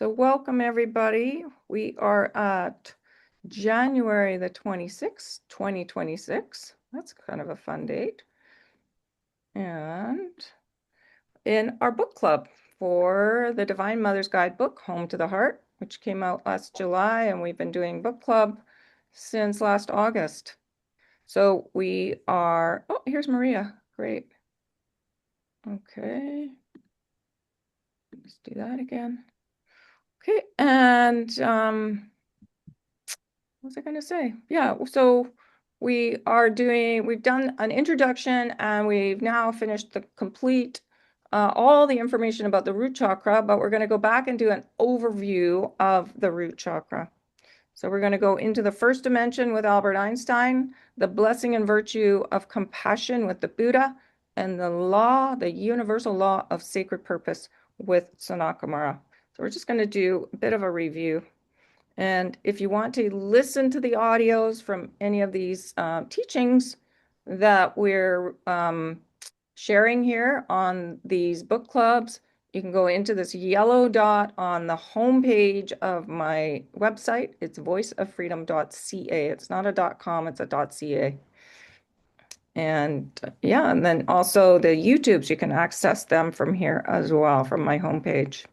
So welcome everybody. We are at January the 26th, 2026. That's kind of a fun date. And in our book club for the Divine Mother's Guidebook, Home to the Heart, which came out last July, and we've been doing book club since last August. So we are, oh, here's Maria. Great. Okay. Let's do that again. Okay, and what was I going to say? Yeah, so we've done an introduction and we've now finished the complete, all the information about the root chakra, but we're going to go back and do an overview of the root chakra. So we're going to go into the first dimension with Albert Einstein, the blessing and virtue of compassion with the Buddha, and the universal law of sacred purpose with Sanakamura. So we're just going to do a bit of a review. And if you want to listen to the audios from any of these teachings that we're sharing here on these book clubs, you can go into this yellow dot on the home page of my website. It's voiceoffreedom.ca. It's not a .com, it's a .ca. And yeah, and then also the YouTubes, you can access them from here as well, from my homepage.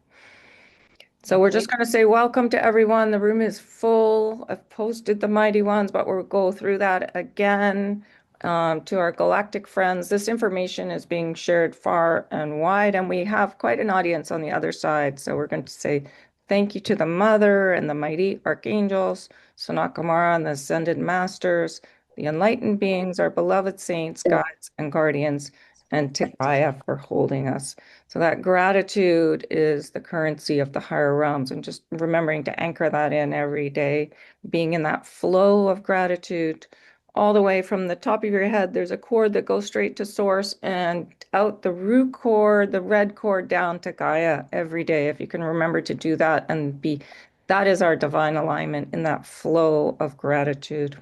So we're just going to say welcome to everyone. The room is full. I've posted the mighty ones, but we'll go through that again to our galactic friends. This information is being shared far and wide, and we have quite an audience on the other side. So we're going to say thank you to the Mother and the mighty archangels, Sanakamara and the ascended masters, the enlightened beings, our beloved saints, guides, and guardians, and to Gaia for holding us. So that gratitude is the currency of the higher realms, and just remembering to anchor that in every day, being in that flow of gratitude all the way from the top of your head. There's a cord that goes straight to source and out the root cord, the red cord down to Gaia every day. If you can remember to do that and that is our divine alignment in that flow of gratitude.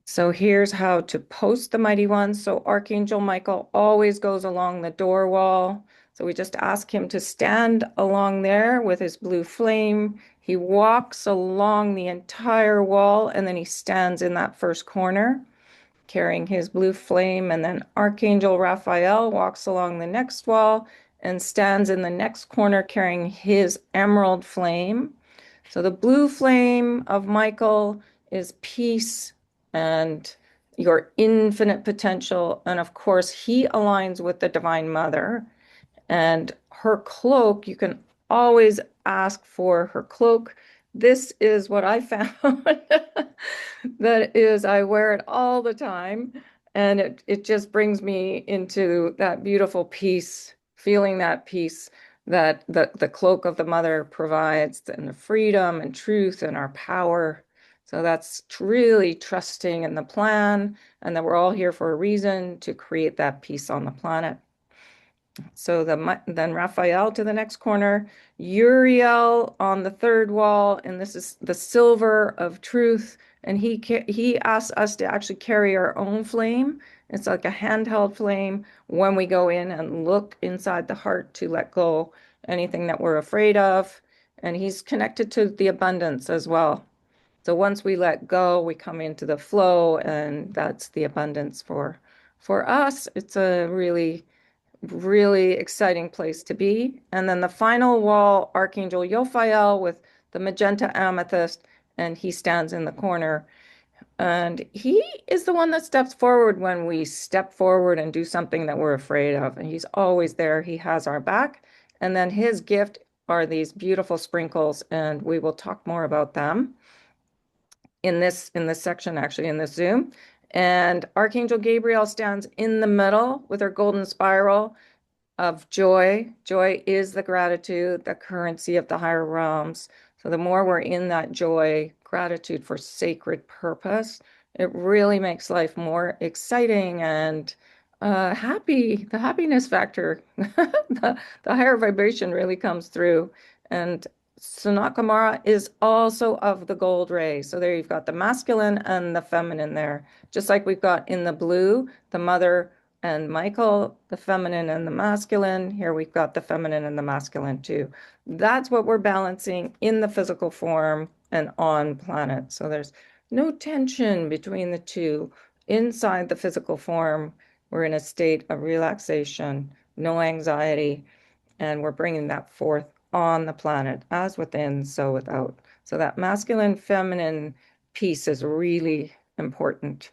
So here's how to post the mighty ones. So Archangel Michael always goes along the door wall. So we just ask him to stand along there with his blue flame. He walks along the entire wall and then he stands in that first corner carrying his blue flame. And then Archangel Raphael walks along the next wall and stands in the next corner carrying his emerald flame. So the blue flame of Michael is peace and your infinite potential. And of course, he aligns with the Divine Mother. And her cloak, you can always ask for her cloak. This is what I found. That is, I wear it all the time. And it just brings me into that beautiful peace, feeling that peace that the cloak of the Mother provides, and the freedom and truth and our power. So that's really trusting in the plan, and that we're all here for a reason to create that peace on the planet. So then Raphael to the next corner, Uriel on the third wall, and this is the silver of truth. And he asks us to actually carry our own flame. It's like a handheld flame when we go in and look inside the heart to let go anything that we're afraid of. And he's connected to the abundance as well. So once we let go, we come into the flow, and that's the abundance for us. It's a really really exciting place to be. And then the final wall, Archangel Yophael with the magenta amethyst, and he stands in the corner. And he is the one that steps forward when we step forward and do something that we're afraid of. And he's always there. He has our back. And then his gift are these beautiful sprinkles, and we will talk more about them in this section, actually, in this Zoom. And Archangel Gabriel stands in the middle with her golden spiral of joy. Joy is the gratitude, the currency of the higher realms. So the more we're in that joy, gratitude for sacred purpose, it really makes life more exciting and happy. The happiness factor, the higher vibration really comes through. And Sanakamara is also of the gold ray. So there you've got the masculine and the feminine there. Just like we've got in the blue, the mother and Michael, the feminine and the masculine. Here we've got the feminine and the masculine too. That's what we're balancing in the physical form and on planet. So there's no tension between the two. Inside the physical form, we're in a state of relaxation, no anxiety, and we're bringing that forth on the planet, as within, so without. So that masculine, feminine piece is really important.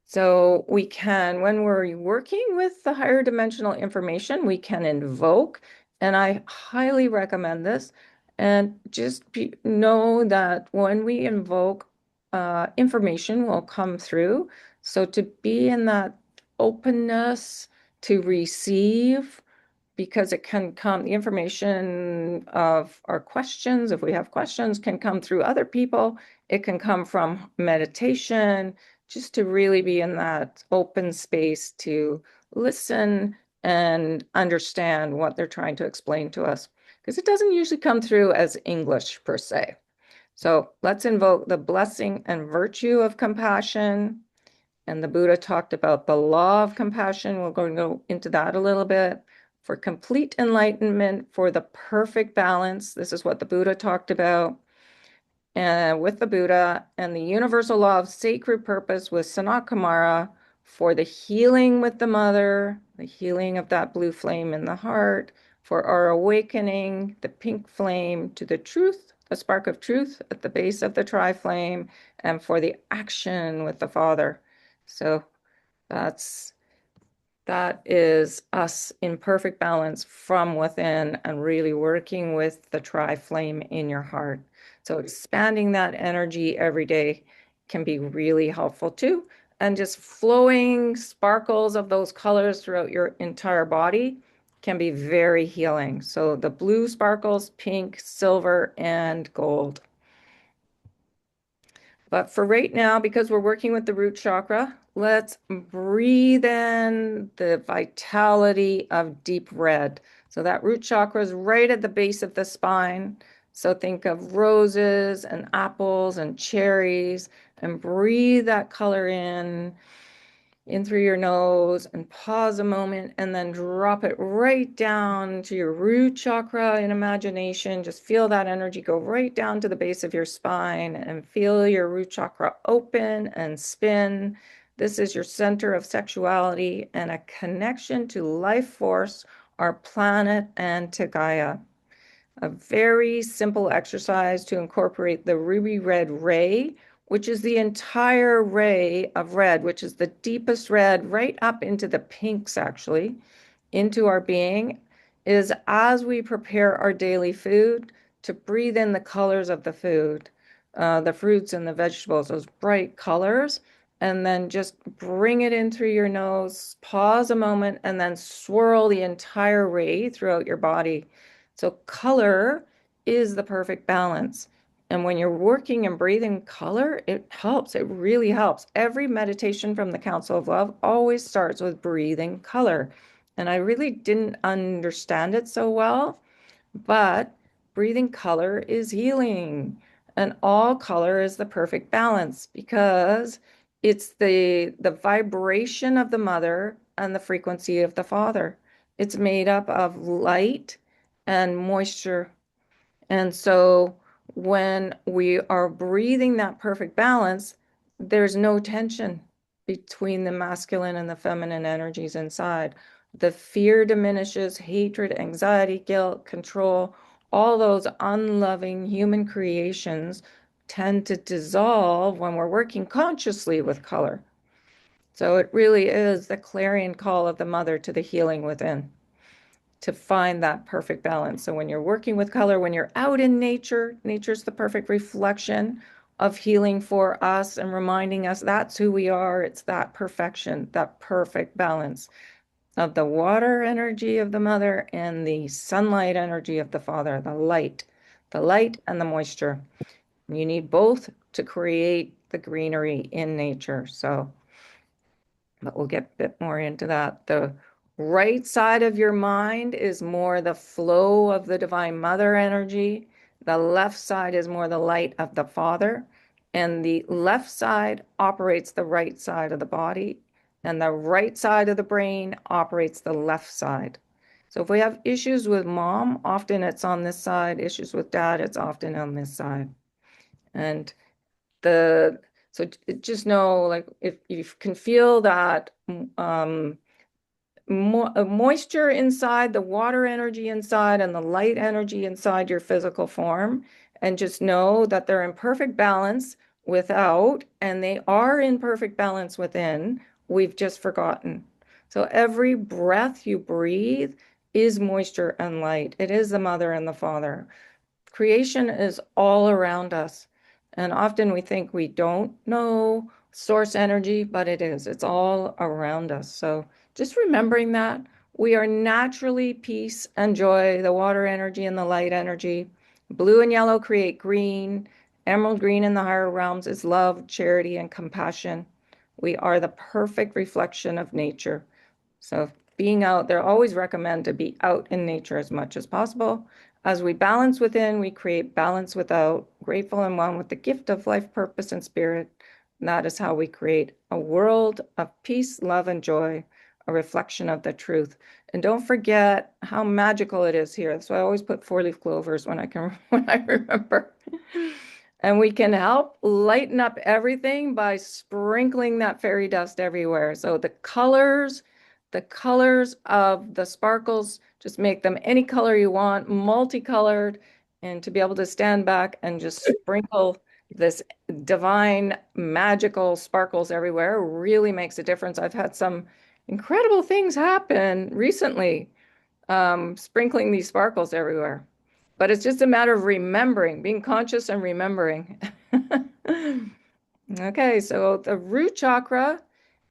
So we can, when we're working with the higher dimensional information, we can invoke, and I highly recommend this. And just know that when we invoke, information will come through. So to be in that openness to receive, because it can come, the information of our questions, if we have questions, can come through other people. It can come from meditation, just to really be in that open space to listen and understand what they're trying to explain to us. Because it doesn't usually come through as English per se. So let's invoke the blessing and virtue of compassion. And the Buddha talked about the law of compassion. We're going to go into that a little bit. For complete enlightenment, for the perfect balance. This is what the Buddha talked about. And with the Buddha, and the universal law of sacred purpose with Sanat Kumara, for the healing with the mother, the healing of that blue flame in the heart, for our awakening, the pink flame to the truth, the spark of truth at the base of the tri-flame, and for the action with the Father. So that is us in perfect balance from within and really working with the tri-flame in your heart. So expanding that energy every day can be really helpful too. And just flowing sparkles of those colors throughout your entire body can be very healing. So the blue sparkles, pink, silver, and gold. But for right now, because we're working with the root chakra, let's breathe in the vitality of deep red. So that root chakra is right at the base of the spine. So think of roses and apples and cherries, and breathe that color in through your nose, and pause a moment, and then drop it right down to your root chakra in imagination. Just feel that energy go right down to the base of your spine and feel your root chakra open and spin. This is your center of sexuality and a connection to life force, our planet, and to Gaia. A very simple exercise to incorporate the ruby red ray, which is the entire ray of red, which is the deepest red right up into the pinks, actually, into our being, is as we prepare our daily food to breathe in the colors of the food, the fruits and the vegetables, those bright colors, and then just bring it in through your nose, pause a moment, and then swirl the entire ray throughout your body. So color is the perfect balance. And when you're working and breathing color, it helps. It really helps. Every meditation from the Council of Love always starts with breathing color. And I really didn't understand it so well, but breathing color is healing. And all color is the perfect balance because it's the vibration of the mother and the frequency of the father. It's made up of light and moisture. And so when we are breathing that perfect balance, there's no tension between the masculine and the feminine energies inside. The fear diminishes, hatred, anxiety, guilt, control, all those unloving human creations tend to dissolve when we're working consciously with color. So it really is the clarion call of the mother to the healing within, to find that perfect balance. So when you're working with color, when you're out in nature, nature's the perfect reflection of healing for us and reminding us that's who we are. It's that perfection, that perfect balance of the water energy of the mother and the sunlight energy of the father, the light and the moisture. You need both to create the greenery in nature. So, but we'll get a bit more into that. The right side of your mind is more the flow of the Divine Mother energy. The left side is more the light of the Father. And the left side operates the right side of the body. and the right side of the brain operates the left side. So if we have issues with mom, often it's on this side. Issues with dad, it's often on this side. And the so just know, like, if you can feel that moisture inside, the water energy inside, and the light energy inside your physical form, and just know that they're in perfect balance without, and they are in perfect balance within. We've just forgotten. So every breath you breathe is moisture and light. It is the mother and the father. Creation is all around us. And often we think we don't know source energy, but it is. It's all around us. So just remembering that we are naturally peace and joy, the water energy and the light energy. Blue and yellow create green. Emerald green in the higher realms is love, charity, and compassion. We are the perfect reflection of nature. So being out there, always recommend to be out in nature as much as possible. As we balance within, we create balance without, grateful and one with the gift of life, purpose, and spirit. And that is how we create a world of peace, love, and joy, a reflection of the truth. And don't forget how magical it is here. So I always put four-leaf clovers when I remember. And we can help lighten up everything by sprinkling that fairy dust everywhere. So the colors of the sparkles, just make them any color you want, multicolored, and to be able to stand back and just sprinkle this divine magical sparkles everywhere really makes a difference. I've had some incredible things happen recently, sprinkling these sparkles everywhere. But it's just a matter of remembering, being conscious and remembering. Okay, so the root chakra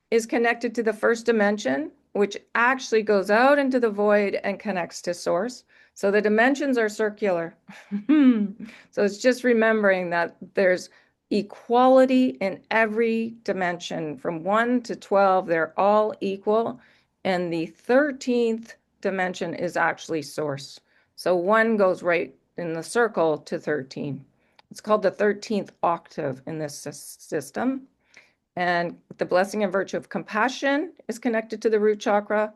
is connected to the first dimension, which actually goes out into the void and connects to source. So the dimensions are circular. So it's just remembering that there's equality in every dimension. From 1 to 12, they're all equal. And the 13th dimension is actually source. So 1 goes right in the circle to 13. It's called the 13th octave in this system. And the blessing and virtue of compassion is connected to the root chakra,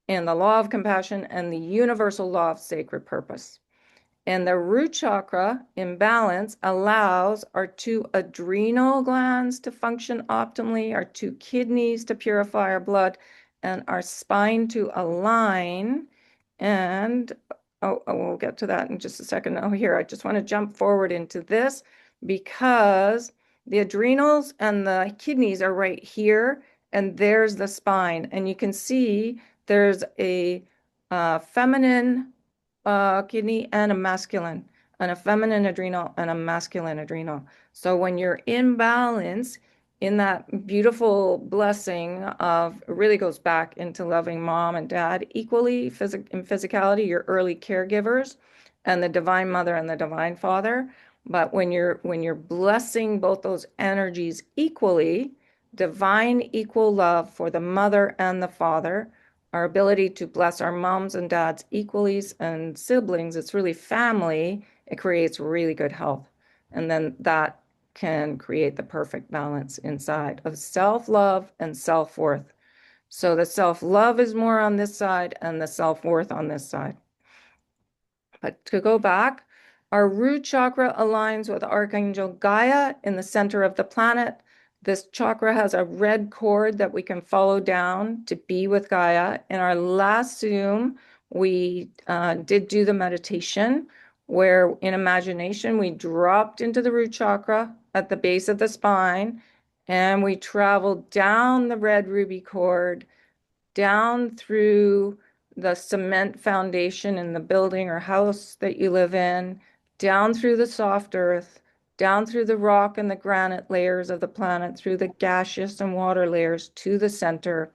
and the law of compassion, and the universal law of sacred purpose. And the root chakra in balance allows our 2 adrenal glands to function optimally, our 2 kidneys to purify our blood, and our spine to align. And we'll get to that in just a second. Oh, here, I just want to jump forward into this because the adrenals and the kidneys are right here, and there's the spine. And you can see there's a feminine kidney and a feminine adrenal and a masculine adrenal. So when you're in balance, in that beautiful blessing of, it really goes back into loving mom and dad equally in physicality, your early caregivers, and the divine mother and the divine father. But when you're blessing both those energies equally, divine equal love for the mother and the father, our ability to bless our moms and dads equally and siblings, it's really family, it creates really good health. And then that can create the perfect balance inside of self-love and self-worth. So the self-love is more on this side and the self-worth on this side. But to go back, our root chakra aligns with Archangel Gaia in the center of the planet. This chakra has a red cord that we can follow down to be with Gaia. In our last Zoom, we did do the meditation where in imagination, we dropped into the root chakra at the base of the spine, and we traveled down the red ruby cord, down through the cement foundation in the building or house that you live in, down through the soft earth, down through the rock and the granite layers of the planet, through the gaseous and water layers to the center.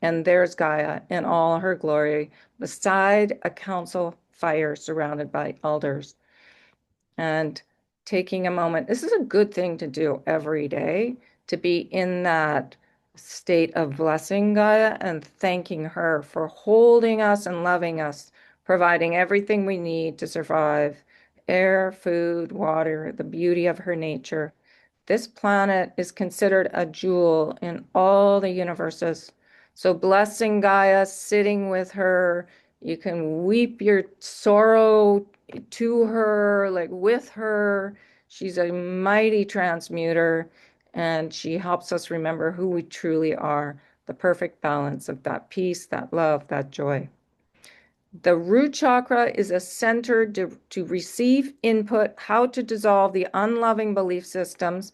And there's Gaia in all her glory, beside a council fire surrounded by elders. And taking a moment, this is a good thing to do every day, to be in that state of blessing Gaia and thanking her for holding us and loving us, providing everything we need to survive: air, food, water, the beauty of her nature. This planet is considered a jewel in all the universes. So blessing Gaia, sitting with her, you can weep your sorrow to her, like with her. She's a mighty transmuter, and she helps us remember who we truly are, the perfect balance of that peace, that love, that joy. The root chakra is a center to receive input, how to dissolve the unloving belief systems,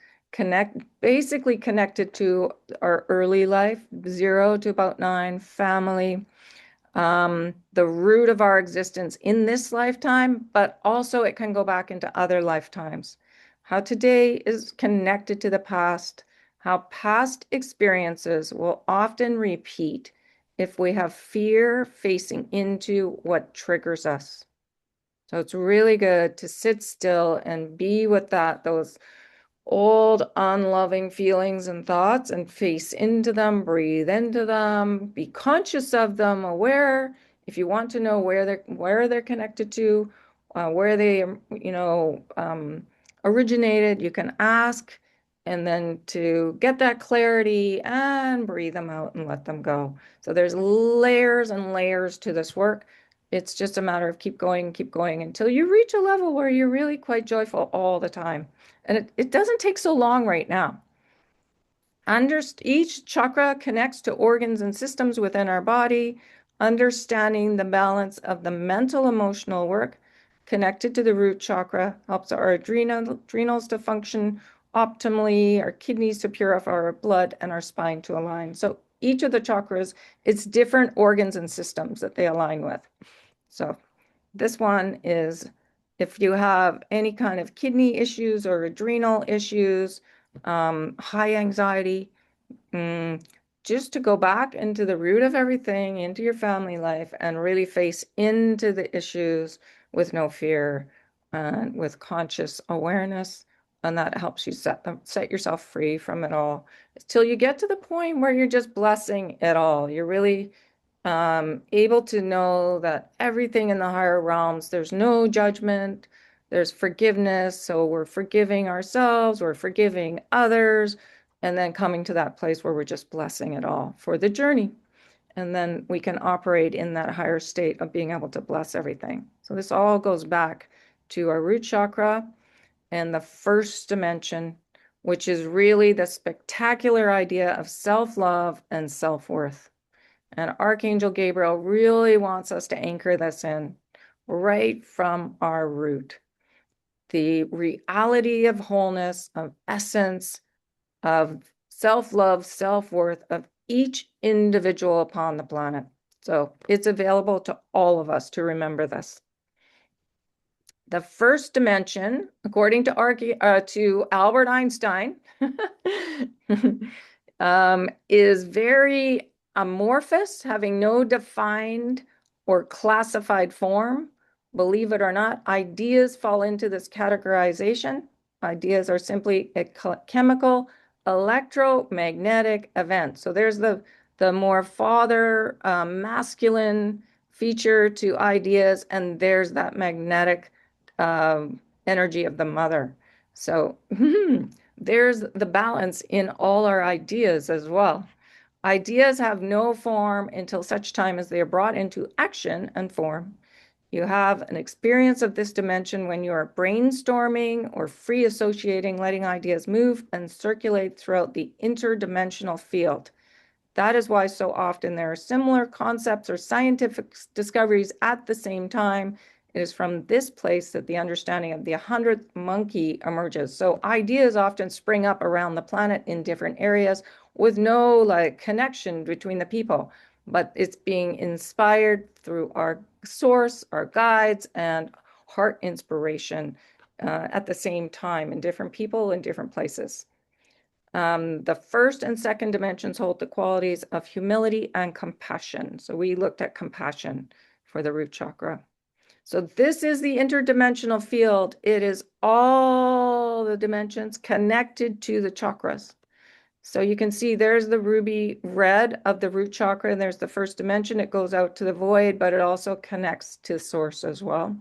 basically connected to our early life, 0 to about 9, family, the root of our existence in this lifetime, but also it can go back into other lifetimes. How today is connected to the past, how past experiences will often repeat if we have fear facing into what triggers us. So it's really good to sit still and be with those old unloving feelings and thoughts and face into them, breathe into them, be conscious of them, aware. If you want to know where they're connected to, where they originated, you can ask, and then to get that clarity and breathe them out and let them go. So there's layers and layers to this work. It's just a matter of keep going until you reach a level where you're really quite joyful all the time. And it doesn't take so long right now. Each chakra connects to organs and systems within our body. Understanding the balance of the mental emotional work connected to the root chakra helps our adrenals to function optimally, our kidneys to purify our blood, and our spine to align. So each of the chakras, it's different organs and systems that they align with. So this one is if you have any kind of kidney issues or adrenal issues, high anxiety, just to go back into the root of everything, into your family life, and really face into the issues with no fear and with conscious awareness. And that helps you set yourself free from it all till you get to the point where you're just blessing it all. You're really able to know that everything in the higher realms, there's no judgment, there's forgiveness. So we're forgiving ourselves, we're forgiving others, and then coming to that place where we're just blessing it all for the journey. And then we can operate in that higher state of being able to bless everything. So this all goes back to our root chakra and the first dimension, which is really the spectacular idea of self-love and self-worth. And Archangel Gabriel really wants us to anchor this in right from our root. The reality of wholeness, of essence, of self-love, self-worth of each individual upon the planet. So it's available to all of us to remember this. The first dimension, according to Albert Einstein, is very amorphous, having no defined or classified form. Believe it or not, ideas fall into this categorization. Ideas are simply a chemical electromagnetic event. So there's the more father masculine feature to ideas, and there's that magnetic energy of the mother. So there's the balance in all our ideas as well. Ideas have no form until such time as they are brought into action and form. You have an experience of this dimension when you are brainstorming or free associating, letting ideas move and circulate throughout the interdimensional field. That is why so often there are similar concepts or scientific discoveries at the same time. It is from this place that the understanding of the 100th monkey emerges. So ideas often spring up around the planet in different areas with no connection between the people, but it's being inspired through our source, our guides, and heart inspiration at the same time in different people in different places. The first and second dimensions hold the qualities of humility and compassion. So we looked at compassion for the root chakra. So this is the interdimensional field. It is all the dimensions connected to the chakras. So you can see there's the ruby red of the root chakra, and there's the first dimension. It goes out to the void, but it also connects to source as well.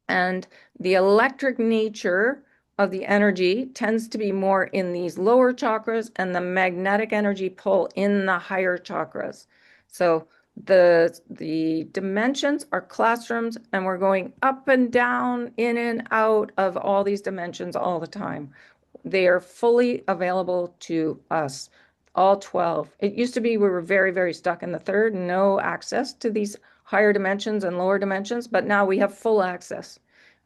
And the electric nature of the energy tends to be more in these lower chakras, and the magnetic energy pull in the higher chakras. So the dimensions are classrooms, and we're going up and down, in and out of all these dimensions all the time. They are fully available to us, all 12. It used to be we were very, very stuck in the third, no access to these higher dimensions and lower dimensions, but now we have full access.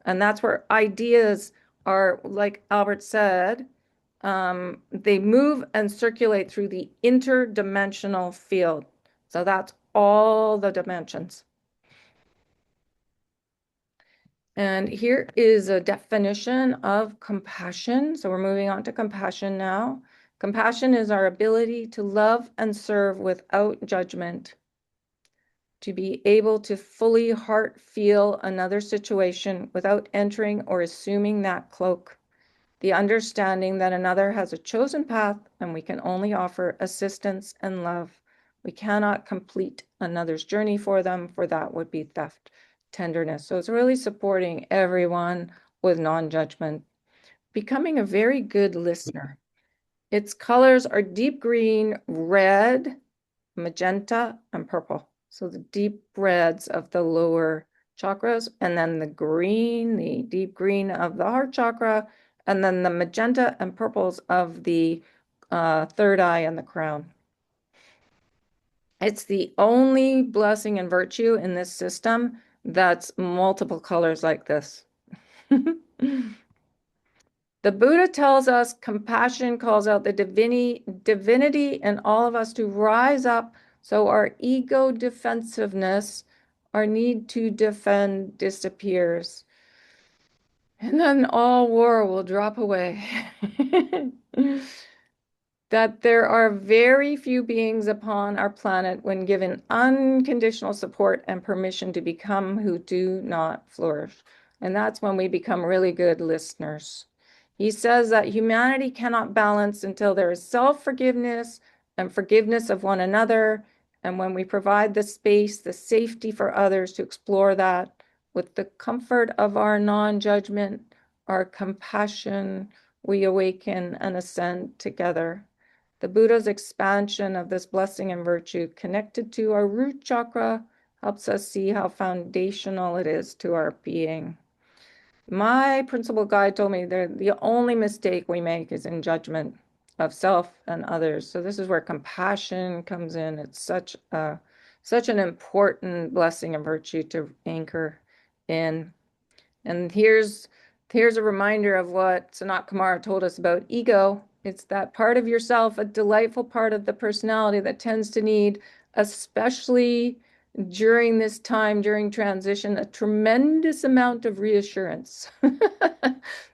And that's where ideas are, like Albert said, they move and circulate through the interdimensional field. So that's all the dimensions. And here is a definition of compassion. So we're moving on to compassion now. Compassion is our ability to love and serve without judgment, to be able to fully heart feel another situation without entering or assuming that cloak. The understanding that another has a chosen path and we can only offer assistance and love. We cannot complete another's journey for them, for that would be theft. Tenderness. So it's really supporting everyone with non-judgment. Becoming a very good listener. Its colors are deep green, red, magenta, and purple. So the deep reds of the lower chakras, and then the green, the deep green of the heart chakra, and then the magenta and purples of the third eye and the crown. It's the only blessing and virtue in this system that's multiple colors like this. The Buddha tells us compassion calls out the divinity in all of us to rise up, so our ego defensiveness, our need to defend, disappears. And then all war will drop away. That there are very few beings upon our planet when given unconditional support and permission to become who do not flourish. And that's when we become really good listeners. He says that humanity cannot balance until there is self-forgiveness and forgiveness of one another. And when we provide the space, the safety for others to explore that with the comfort of our non-judgment, our compassion, we awaken and ascend together. The Buddha's expansion of this blessing and virtue connected to our root chakra helps us see how foundational it is to our being. My principal guide told me that the only mistake we make is in judgment of self and others. So this is where compassion comes in. It's such an important blessing and virtue to anchor in. And here's a reminder of what Sanat Kumara told us about ego. It's that part of yourself, a delightful part of the personality that tends to need, especially during this time, during transition, a tremendous amount of reassurance.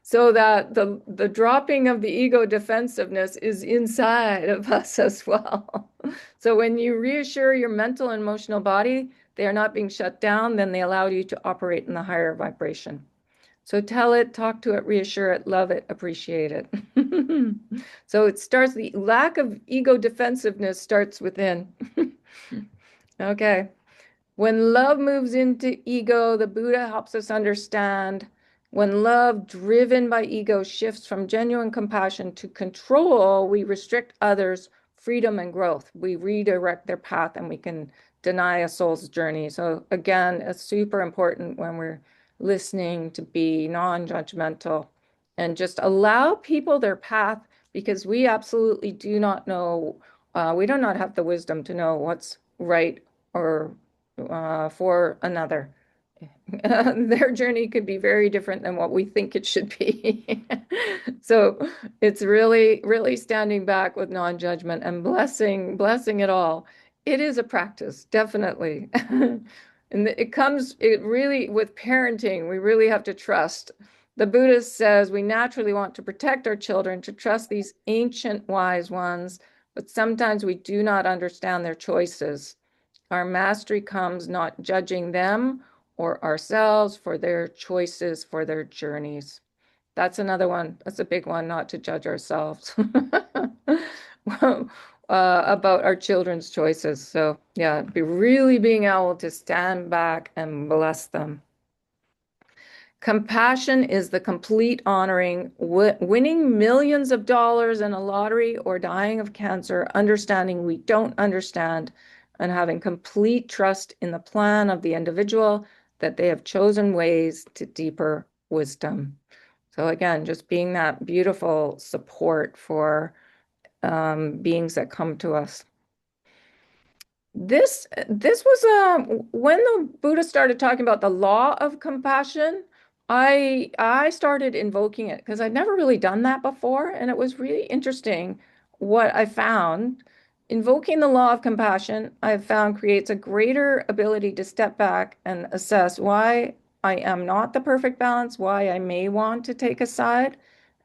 So that the dropping of the ego defensiveness is inside of us as well. So when you reassure your mental and emotional body, they are not being shut down, then they allow you to operate in the higher vibration. So tell it, talk to it, reassure it, love it, appreciate it. So it starts, the lack of ego defensiveness starts within. Okay. When love moves into ego, the Buddha helps us understand when love driven by ego shifts from genuine compassion to control, we restrict others' freedom and growth. We redirect their path and we can deny a soul's journey. So again, it's super important when we're listening to be non-judgmental and just allow people their path, because we absolutely do not know, we do not have the wisdom to know what's right or for another. Their journey could be very different than what we think it should be. So it's really, really standing back with non-judgment and blessing it all. It is a practice, definitely. And it really, with parenting, we really have to trust. The Buddhist says we naturally want to protect our children, to trust these ancient wise ones, but sometimes we do not understand their choices. Our mastery comes not judging them or ourselves for their choices, for their journeys. That's another one. That's a big one, not to judge ourselves about our children's choices. So yeah, really being able to stand back and bless them. Compassion is the complete honoring, winning millions of dollars in a lottery or dying of cancer, understanding we don't understand, and having complete trust in the plan of the individual that they have chosen ways to deeper wisdom. So again, just being that beautiful support for beings that come to us. This was when the Buddha started talking about the law of compassion, I started invoking it because I'd never really done that before, and it was really interesting what I found. Invoking the law of compassion, I've found creates a greater ability to step back and assess why I am not the perfect balance, why I may want to take a side,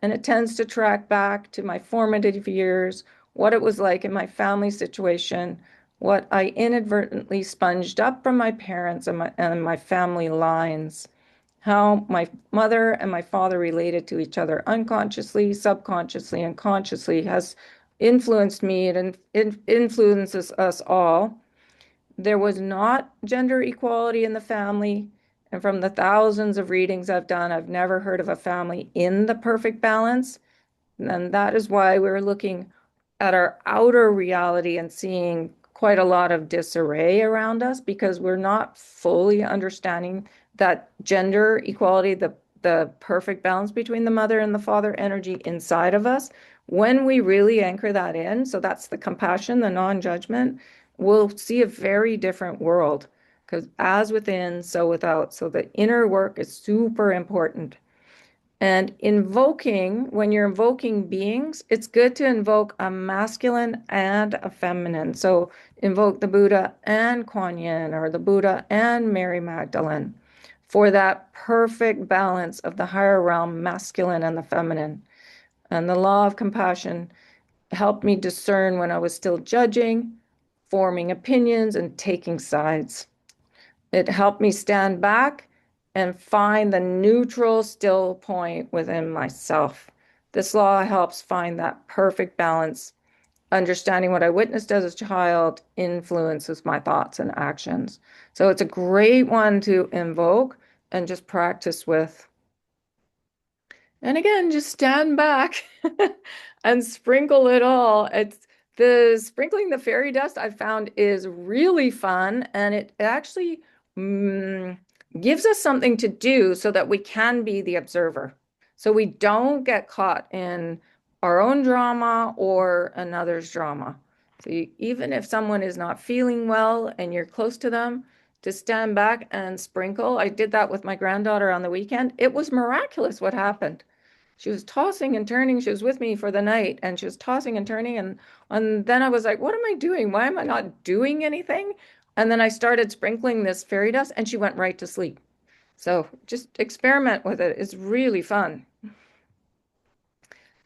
and it tends to track back to my formative years, what it was like in my family situation, what I inadvertently sponged up from my parents and my family lines, how my mother and my father related to each other unconsciously, subconsciously, and consciously has influenced me and it influences us all. There was not gender equality in the family. And from the thousands of readings I've done, I've never heard of a family in the perfect balance. And that is why we're looking at our outer reality and seeing quite a lot of disarray around us because we're not fully understanding that gender equality, the perfect balance between the mother and the father energy inside of us. When we really anchor that in, so that's the compassion, the non-judgment, we'll see a very different world because as within, so without. So the inner work is super important. And invoking, when you're invoking beings, it's good to invoke a masculine and a feminine. So invoke the Buddha and Kuan Yin or the Buddha and Mary Magdalene for that perfect balance of the higher realm, masculine and the feminine. And the law of compassion helped me discern when I was still judging, forming opinions, and taking sides. It helped me stand back and find the neutral, still point within myself. This law helps find that perfect balance. Understanding what I witnessed as a child influences my thoughts and actions. So it's a great one to invoke and just practice with. And again, just stand back and sprinkle it all. It's the sprinkling the fairy dust I found is really fun, and it actually mm, gives us something to do so that we can be the observer. So we don't get caught in our own drama or another's drama. So even if someone is not feeling well and you're close to them, to stand back and sprinkle. I did that with my granddaughter on the weekend. It was miraculous what happened. She was tossing and turning. She was with me for the night and she was tossing and turning. And then I was like, what am I doing? Why am I not doing anything? And then I started sprinkling this fairy dust and she went right to sleep. So just experiment with it. It's really fun.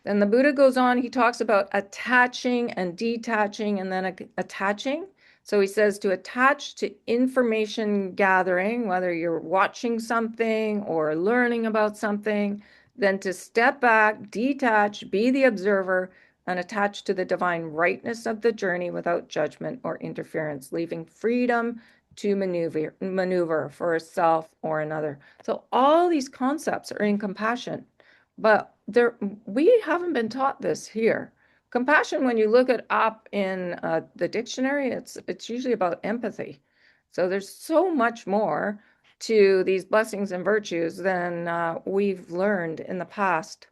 Then the Buddha goes on, he talks about attaching and detaching and then attaching. So he says to attach to information gathering, whether you're watching something or learning about something, then to step back, detach, be the observer, and attach to the divine rightness of the journey without judgment or interference, leaving freedom to maneuver for a self or another. So all these concepts are in compassion. But there, we haven't been taught this here. Compassion, when you look it up in the dictionary, it's usually about empathy. So there's so much more to these blessings and virtues than we've learned in the past.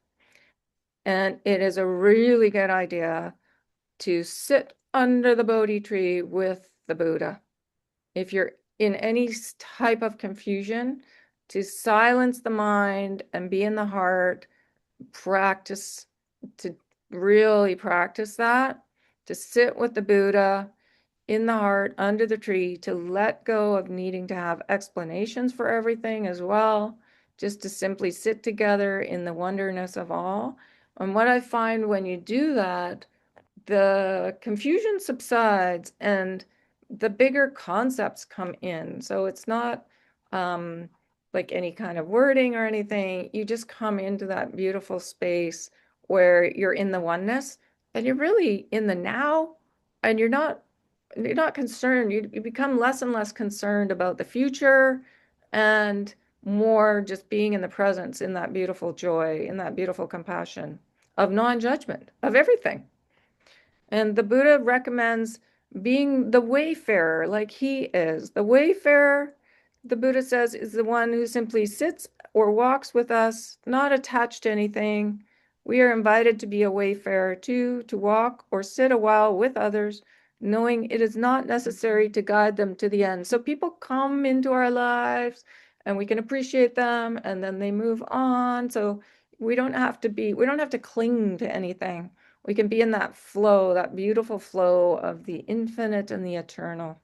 And it is a really good idea to sit under the Bodhi tree with the Buddha. If you're in any type of confusion, to silence the mind and be in the heart, practice to really practice that, to sit with the Buddha in the heart under the tree, to let go of needing to have explanations for everything as well, just to simply sit together in the wonderness of all. And what I find when you do that, the confusion subsides and the bigger concepts come in. So it's not like any kind of wording or anything. You just come into that beautiful space where you're in the oneness and you're really in the now and you're not concerned. You become less and less concerned about the future and more just being in the presence, in that beautiful joy, in that beautiful compassion of non-judgment of everything. And the Buddha recommends being the wayfarer like he is. The wayfarer, the Buddha says, is the one who simply sits or walks with us, not attached to anything. We are invited to be a wayfarer too, to walk or sit a while with others, knowing it is not necessary to guide them to the end. So people come into our lives and we can appreciate them and then they move on. So we don't have to cling to anything. We can be in that flow, that beautiful flow of the infinite and the eternal.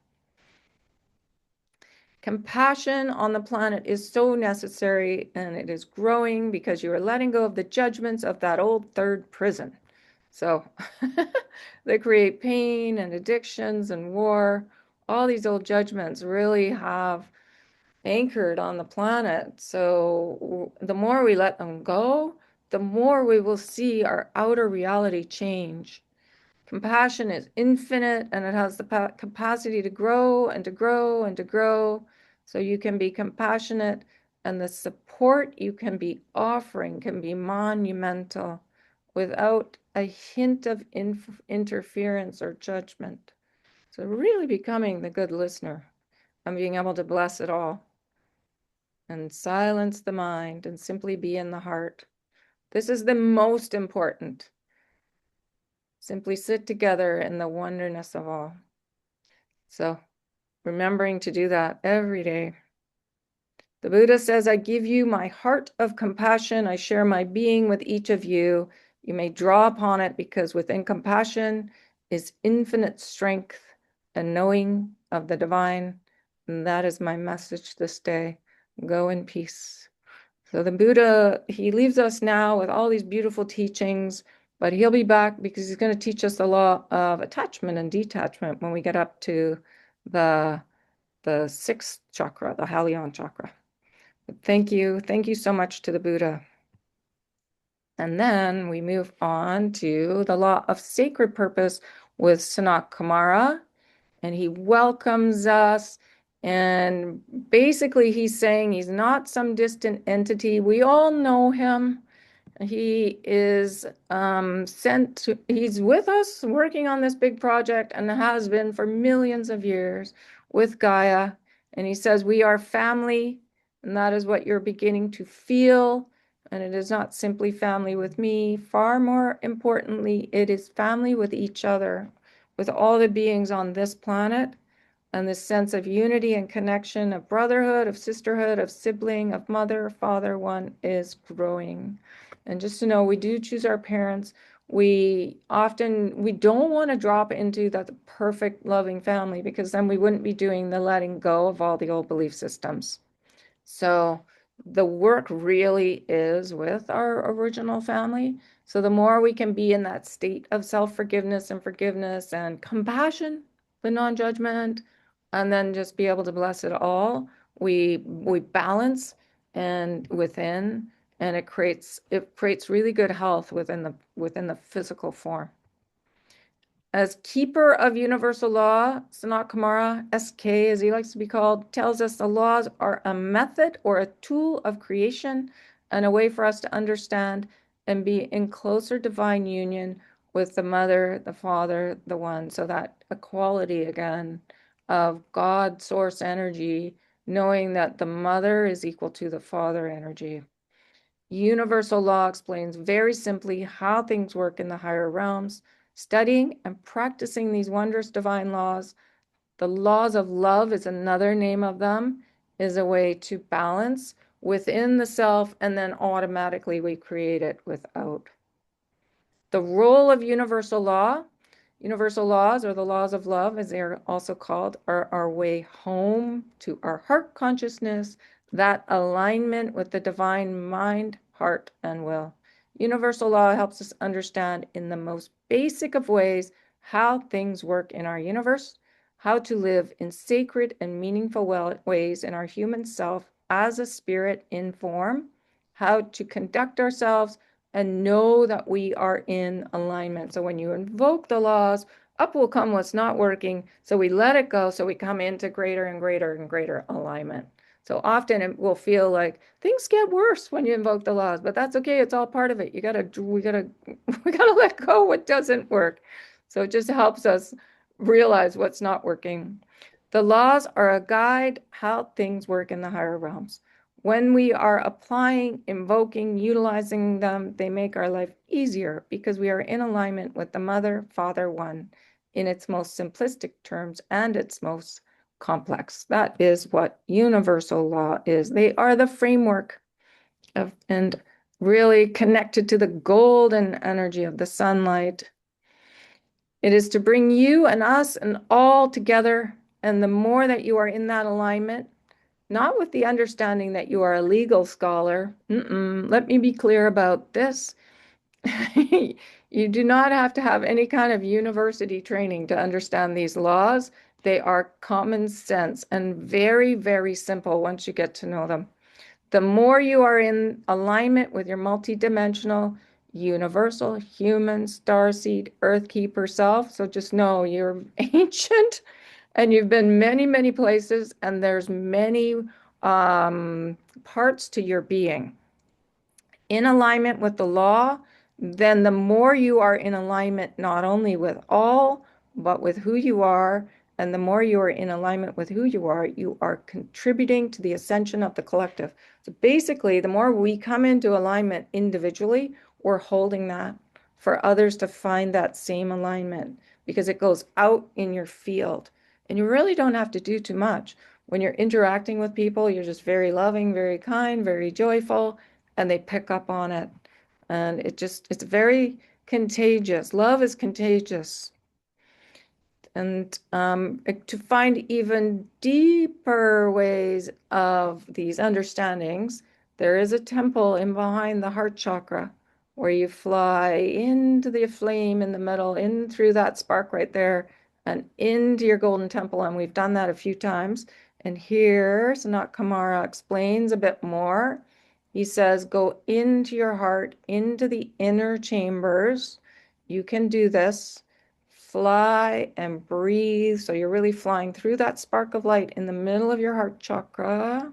Compassion on the planet is so necessary, and it is growing because you are letting go of the judgments of that old third prison. So they create pain and addictions and war. All these old judgments really have anchored on the planet. So the more we let them go, the more we will see our outer reality change. Compassion is infinite and it has the capacity to grow and to grow and to grow. So you can be compassionate, and the support you can be offering can be monumental without a hint of interference or judgment. So really becoming the good listener and being able to bless it all and silence the mind and simply be in the heart. This is the most important. Simply sit together in the wonderness of all. So remembering to do that every day. The Buddha says, I give you my heart of compassion. I share my being with each of you. You may draw upon it because within compassion is infinite strength and knowing of the divine. And that is my message this day. Go in peace. So the Buddha, he leaves us now with all these beautiful teachings, but he'll be back because he's going to teach us the law of attachment and detachment when we get up to the sixth chakra, the Halion chakra. But thank you so much to the Buddha. And then we move on to the law of sacred purpose with Sanat Kumara, and he welcomes us. And basically, he's saying he's not some distant entity. We all know him. He is he's with us working on this big project and has been for millions of years with Gaia. And he says, we are family, and that is what you're beginning to feel. And it is not simply family with me. Far more importantly, it is family with each other, with all the beings on this planet. And this sense of unity and connection, of brotherhood, of sisterhood, of sibling, of mother, father, one is growing. And just to know, we do choose our parents. We don't want to drop into that perfect loving family, because then we wouldn't be doing the letting go of all the old belief systems. So the work really is with our original family. So the more we can be in that state of self-forgiveness and forgiveness and compassion, the non-judgment, and then just be able to bless it all, we balance and within, and it creates really good health within the physical form. As keeper of universal law, Sanat Kumara, SK as he likes to be called, tells us the laws are a method or a tool of creation and a way for us to understand and be in closer divine union with the mother, the father, the one. So that equality again of God source energy, knowing that the mother is equal to the father energy. Universal law explains very simply how things work in the higher realms. Studying and practicing these wondrous divine laws, the laws of love is another name of them, is a way to balance within the self, and then automatically we create it without. The role of universal laws, or the laws of love, as they're also called, are our way home to our heart consciousness, that alignment with the divine mind, heart, and will. Universal law helps us understand in the most basic of ways how things work in our universe, how to live in sacred and meaningful ways in our human self as a spirit in form, how to conduct ourselves and know that we are in alignment. So when you invoke the laws, up will come what's not working. So we let it go. So we come into greater and greater and greater alignment. So often it will feel like things get worse when you invoke the laws, but that's okay. It's all part of it. We gotta, we gotta let go what doesn't work. So it just helps us realize what's not working. The laws are a guide how things work in the higher realms. When we are applying, invoking, utilizing them, they make our life easier because we are in alignment with the Mother, Father, One in its most simplistic terms and its most complex. That is what universal law is. They are the framework of and really connected to the golden energy of the sunlight. It is to bring you and us and all together. And the more that you are in that alignment, not with the understanding that you are a legal scholar. Let me be clear about this. You do not have to have any kind of university training to understand these laws. They are common sense and very, very simple once you get to know them. The more you are in alignment with your multidimensional, universal, human, starseed, earth keeper self, so just know you're ancient and you've been many, many places, and there's many parts to your being in alignment with the law, then the more you are in alignment not only with all, but with who you are, and the more you are in alignment with who you are contributing to the ascension of the collective. So basically, the more we come into alignment individually, we're holding that for others to find that same alignment because it goes out in your field. And you really don't have to do too much. When you're interacting with people, you're just very loving, very kind, very joyful, and they pick up on it. And it's very contagious. Love is contagious. And to find even deeper ways of these understandings, there is a temple in behind the heart chakra where you fly into the flame in the middle, in through that spark right there, and into your golden temple. And we've done that a few times. And here, Sanat Kumara explains a bit more. He says, go into your heart, into the inner chambers. You can do this. Fly and breathe. So you're really flying through that spark of light in the middle of your heart chakra.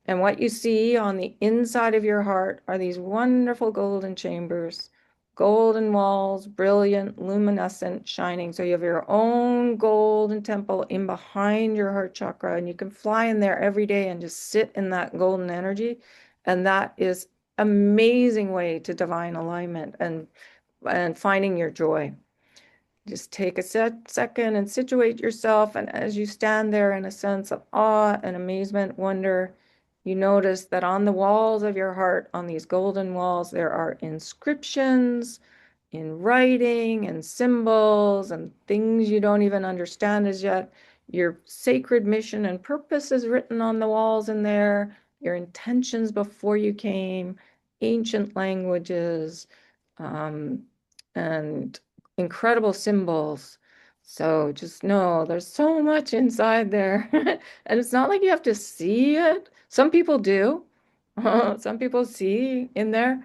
And what you see on the inside of your heart are these wonderful golden chambers, golden walls, brilliant, luminescent, shining. So you have your own golden temple in behind your heart chakra, and you can fly in there every day and just sit in that golden energy. And that is an amazing way to divine alignment and finding your joy. Just take a second and situate yourself. And as you stand there in a sense of awe and amazement, wonder, you notice that on the walls of your heart, on these golden walls, there are inscriptions in writing and symbols and things you don't even understand as yet. Your sacred mission and purpose is written on the walls in there, your intentions before you came, ancient languages, and incredible symbols. So just know there's so much inside there. And it's not like you have to see it. Some people do. Some people see in there.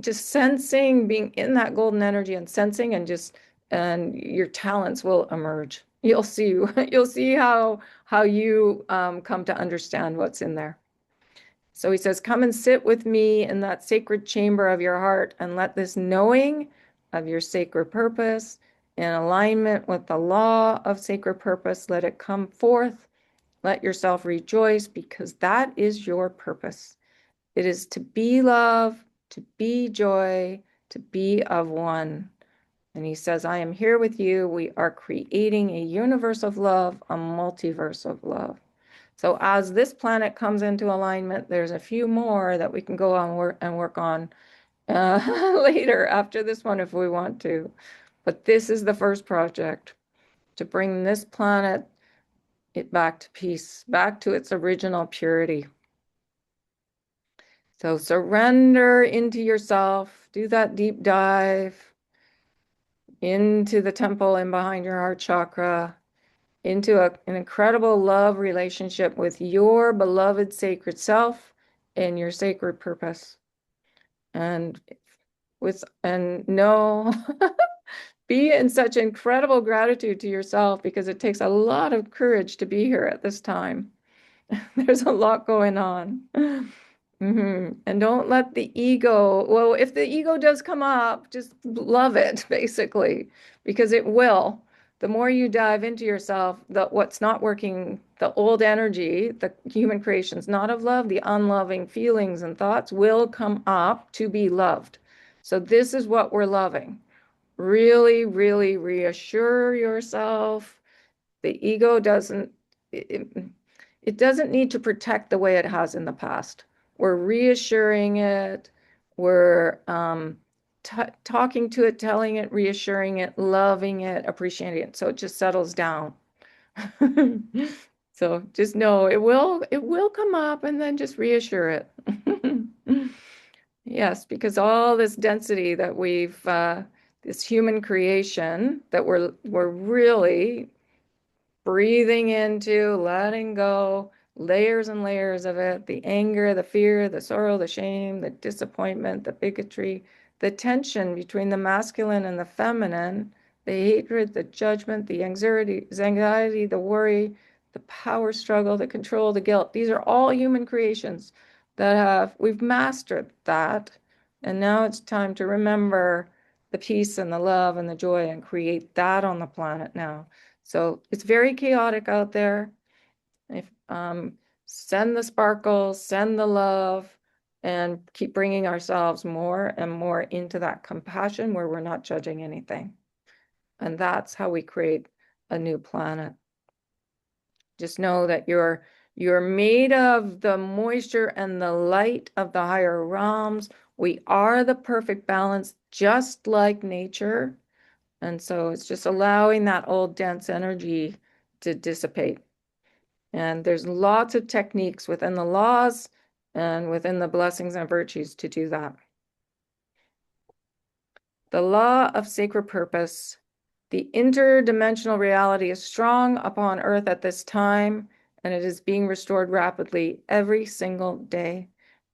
Just sensing, being in that golden energy and sensing, and your talents will emerge. You'll see you'll see how you come to understand what's in there. So he says, come and sit with me in that sacred chamber of your heart and let this knowing of your sacred purpose in alignment with the law of sacred purpose, let it come forth. Let yourself rejoice because that is your purpose. It is to be love, to be joy, to be of one. And he says, I am here with you. We are creating a universe of love, a multiverse of love. So as this planet comes into alignment, there's a few more that we can go on work on later after this one if we want to. But this is the first project to bring this planet back to peace, back to its original purity. So surrender into yourself, do that deep dive into the temple and behind your heart chakra, into an incredible love relationship with your beloved sacred self and your sacred purpose. And know be in such incredible gratitude to yourself because it takes a lot of courage to be here at this time. There's a lot going on. And don't let the ego, well, if the ego does come up, just love it, basically, because it will. The more you dive into yourself, what's not working, the old energy, the human creations, not of love, the unloving feelings and thoughts will come up to be loved. So this is what we're loving. Really, really reassure yourself. The ego doesn't, it, it doesn't need to protect the way it has in the past. We're reassuring it. We're talking to it, telling it, reassuring it, loving it, appreciating it. So it just settles down. So just know it will come up, and then just reassure it. Yes, because all this density that this human creation that we're really breathing into, letting go, layers and layers of it, the anger, the fear, the sorrow, the shame, the disappointment, the bigotry, the tension between the masculine and the feminine, the hatred, the judgment, the anxiety, the worry, the power struggle, the control, the guilt. These are all human creations we've mastered that. And now it's time to remember the peace and the love and the joy and create that on the planet now. So it's very chaotic out there. If send the sparkles, send the love, and keep bringing ourselves more and more into that compassion where we're not judging anything. And that's how we create a new planet. Just know that you're made of the moisture and the light of the higher realms. We are the perfect balance, just like nature. And so it's just allowing that old dense energy to dissipate. And there's lots of techniques within the laws and within the blessings and virtues to do that. The law of sacred purpose. The interdimensional reality is strong upon Earth at this time, and it is being restored rapidly every single day.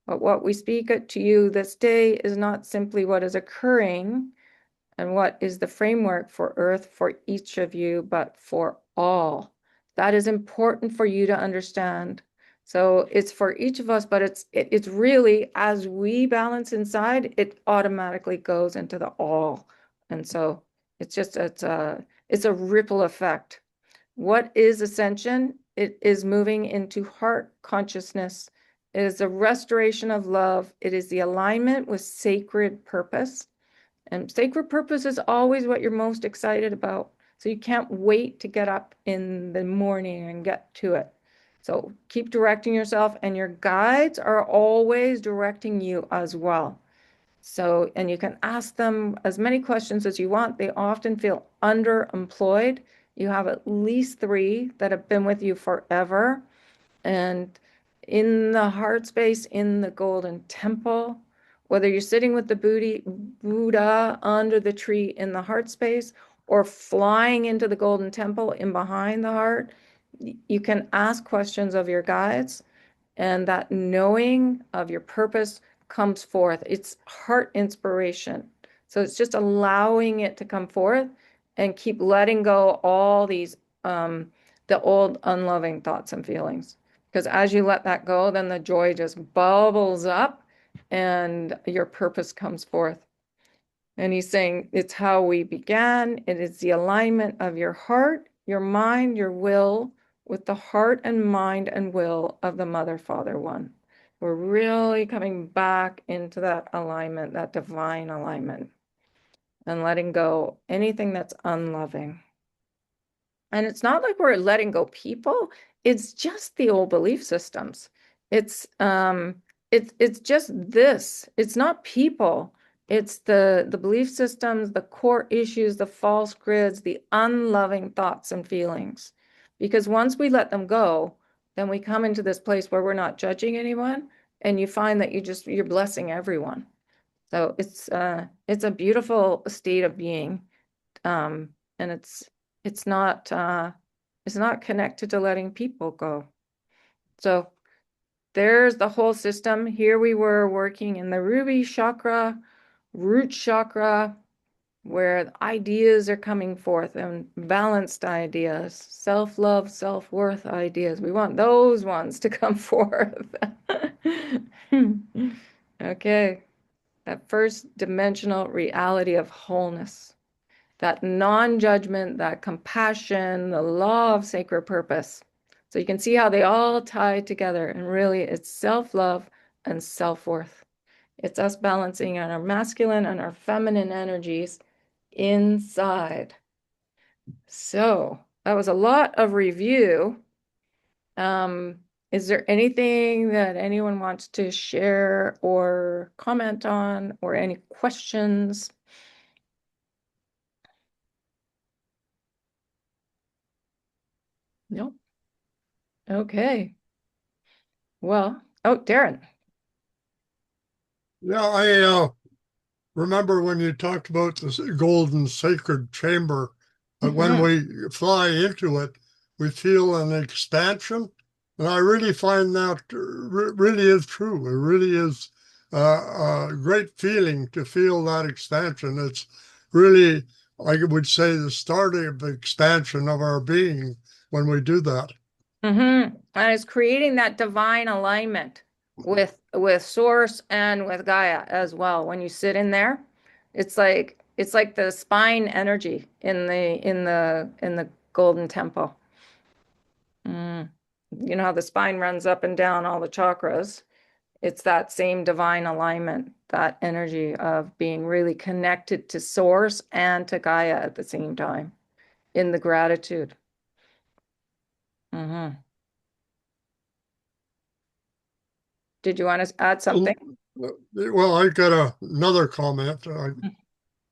But what we speak to you this day is not simply what is occurring and what is the framework for Earth for each of you, but for all. That is important for you to understand. So it's for each of us, but it's really, as we balance inside, it automatically goes into the all. And so it's a ripple effect. What is ascension? It is moving into heart consciousness. It is a restoration of love. It is the alignment with sacred purpose. And sacred purpose is always what you're most excited about. So you can't wait to get up in the morning and get to it. So keep directing yourself, and your guides are always directing you as well. So, and you can ask them as many questions as you want. They often feel underemployed. You have at least 3 that have been with you forever. And in the heart space, in the golden temple, whether you're sitting with the Buddha under the tree in the heart space or flying into the golden temple in behind the heart, you can ask questions of your guides, and that knowing of your purpose comes forth. It's heart inspiration. So it's just allowing it to come forth and keep letting go all these, the old unloving thoughts and feelings. Because as you let that go, then the joy just bubbles up and your purpose comes forth. And he's saying it's how we began. It is the alignment of your heart, your mind, your will with the heart and mind and will of the Mother, Father, One. We're really coming back into that alignment, that divine alignment, and letting go anything that's unloving. And it's not like we're letting go people. It's just the old belief systems. It's just this. It's not people. It's the belief systems, the core issues, the false grids, the unloving thoughts and feelings. Because once we let them go, then we come into this place where we're not judging anyone, and you find that you're blessing everyone. So it's a beautiful state of being. And it's not connected to letting people go. So there's the whole system. Here we were working in the ruby chakra, root chakra, where ideas are coming forth and balanced ideas, self-love, self-worth ideas. We want those ones to come forth. Okay, that first dimensional reality of wholeness, that non-judgment, that compassion, the law of sacred purpose. So you can see how they all tie together, and really it's self-love and self-worth. It's us balancing on our masculine and our feminine energies inside. So that was a lot of review. Is there anything that anyone wants to share or comment on, or any questions? No. Okay. Well, oh, Darren. Yeah, I remember when you talked about this golden sacred chamber, that when Mhm. we fly into it, we feel an expansion. And I really find that really is true. It really is a great feeling to feel that expansion. It's really, I would say, the starting of the expansion of our being when we do that. And it's creating that divine alignment with source and with Gaia as well. When you sit in there, it's like the spine energy in the golden temple. Mm. You know how the spine runs up and down all the chakras? It's that same divine alignment, that energy of being really connected to source and to Gaia at the same time in the gratitude. Hmm. Did you want to add something? Well, I got another comment. And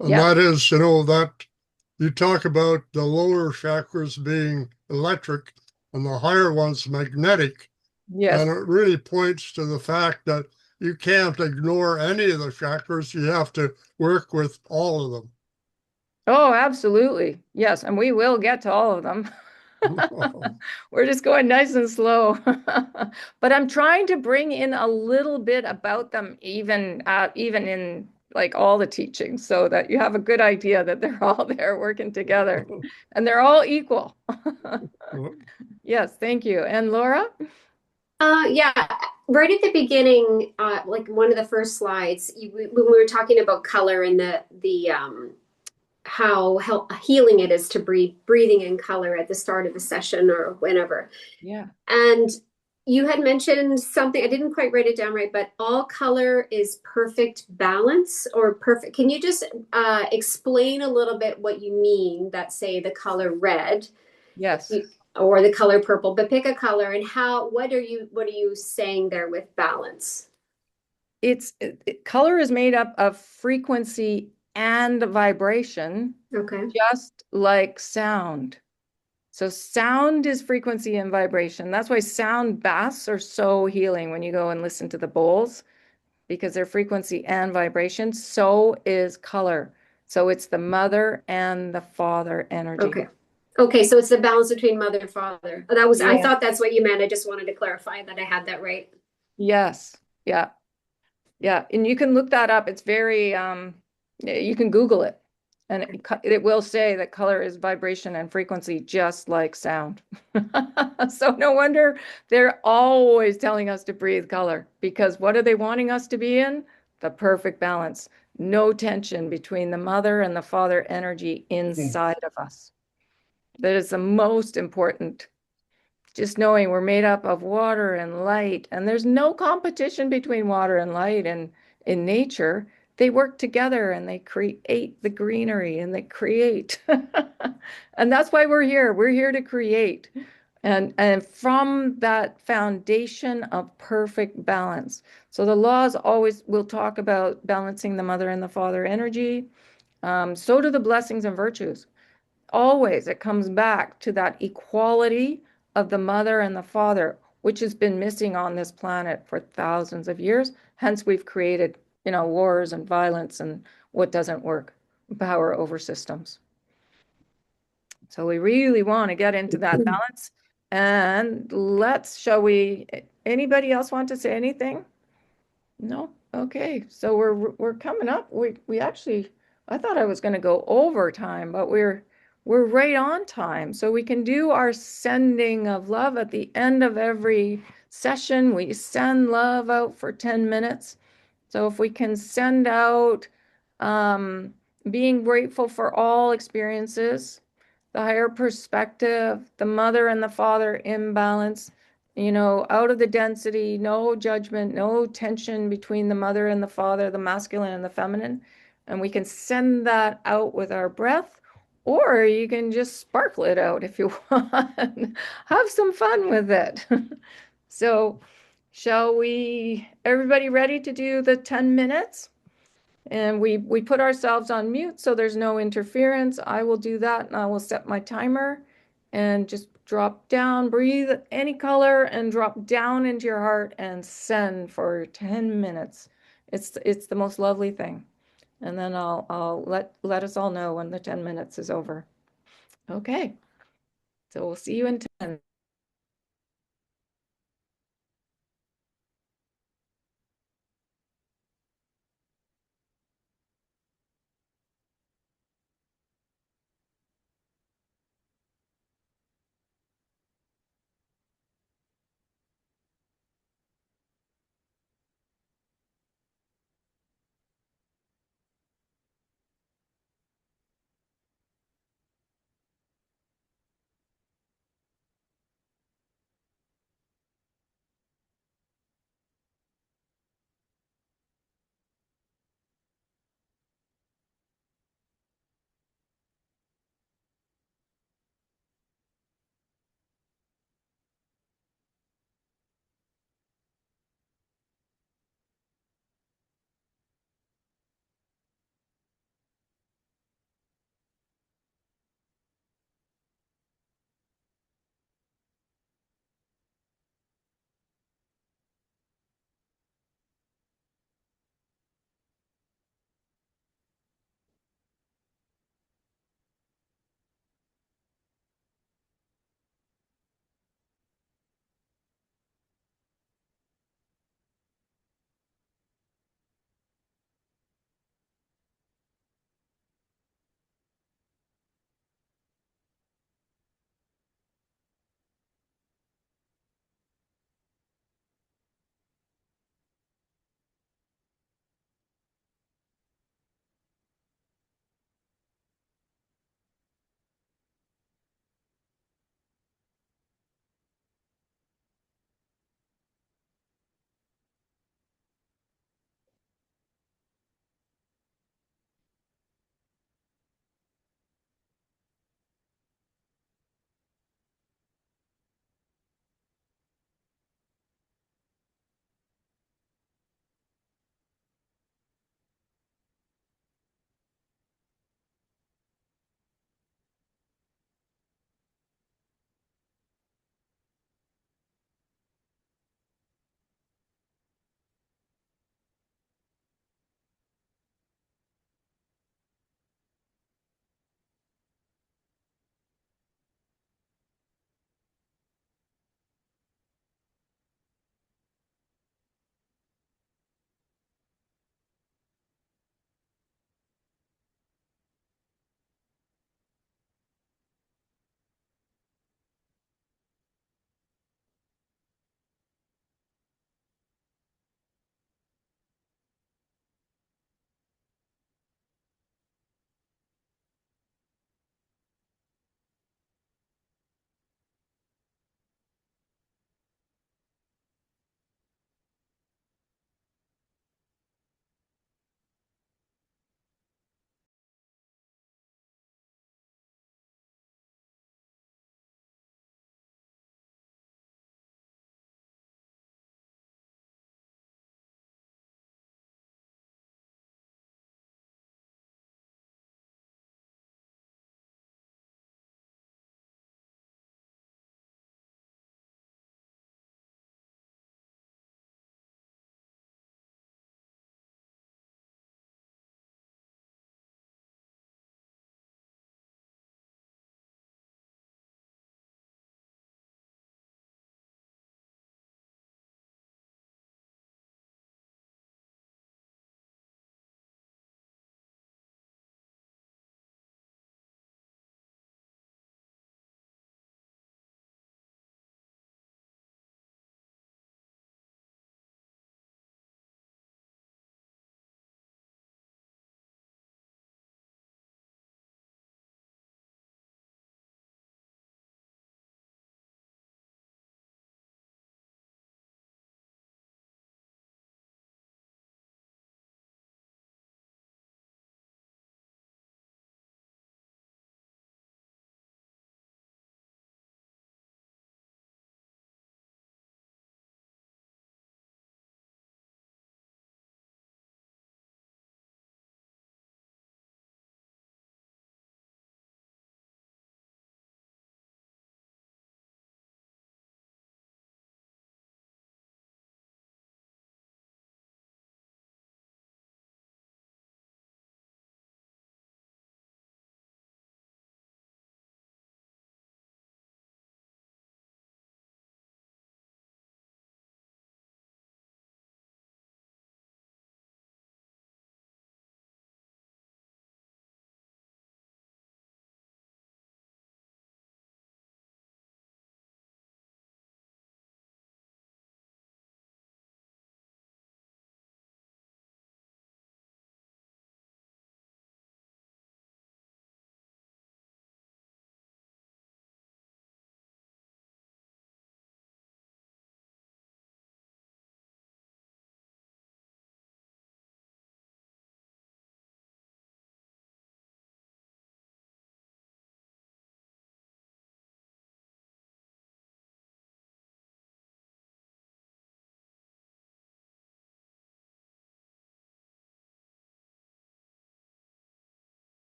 Yep. that is, that you talk about the lower chakras being electric and the higher ones magnetic. And Yes. it really points to the fact that you can't ignore any of the chakras. You have to work with all of Oh, absolutely. Yes. And we will get to all of them. them. We're just going nice and slow. But I'm trying to bring in a little bit about them, even in like all the teachings, so that you have a good idea that they're all there working together and they're all equal. Yes, thank you. And Laura? Yeah, right at the beginning, like one of the first slides, when we were talking about color and the how healing it is to breathing in color at the start of the session or whenever. Yeah. And you had mentioned something, I didn't quite write it down right, but all color is perfect balance or perfect. Can you just explain a little bit what you mean that say the color red? Yes. Or the color purple, but pick a color and what are you saying there with balance? Color is made up of frequency and vibration, Okay. just like sound. So sound is frequency and vibration. That's why sound baths are so healing when you go and listen to the bowls, because they're frequency and vibration. So is color. So it's the mother and the father energy. Okay. Okay, so it's the balance between mother and father. That was I Yeah. thought that's what you meant. I just wanted to clarify that I had that right. Yes. Yeah. Yeah. And you can look that up. It's very, you can Google it. And it will say that color is vibration and frequency, just like sound. So no wonder they're always telling us to breathe color, because what are they wanting us to be in? The perfect balance. No tension between the mother and the father energy inside of us. That is the most important. Just knowing we're made up of water and light, and there's no competition between water and light. And in nature, they work together and they create the greenery and they create. And that's why we're here. We're here to create. And from that foundation of perfect balance. So the laws always will talk about balancing the mother and the father energy. So do the blessings and virtues. Always it comes back to that equality of the mother and the father, which has been missing on this planet for thousands of years. Hence, we've created, wars and violence and what doesn't work, power over systems. So we really want to get into that balance. And anybody else want to say anything? No? Okay. So we're coming up. I thought I was going to go over time, but we're right on time. So we can do our sending of love at the end of every session. We send love out for 10 minutes. So if we can send out being grateful for all experiences, the higher perspective, the mother and the father imbalance, out of the density, no judgment, no tension between the mother and the father, the masculine and the feminine. And we can send that out with our breath, or you can just sparkle it out if you want. Have some fun with it. So, shall we, everybody ready to do the 10 minutes? And we put ourselves on mute so there's no interference. I will do that and I will set my timer and just drop down, breathe any color and drop down into your heart and send for 10 minutes. It's the most lovely thing. And then I'll let us all know when the 10 minutes is over. Okay. So we'll see you in 10.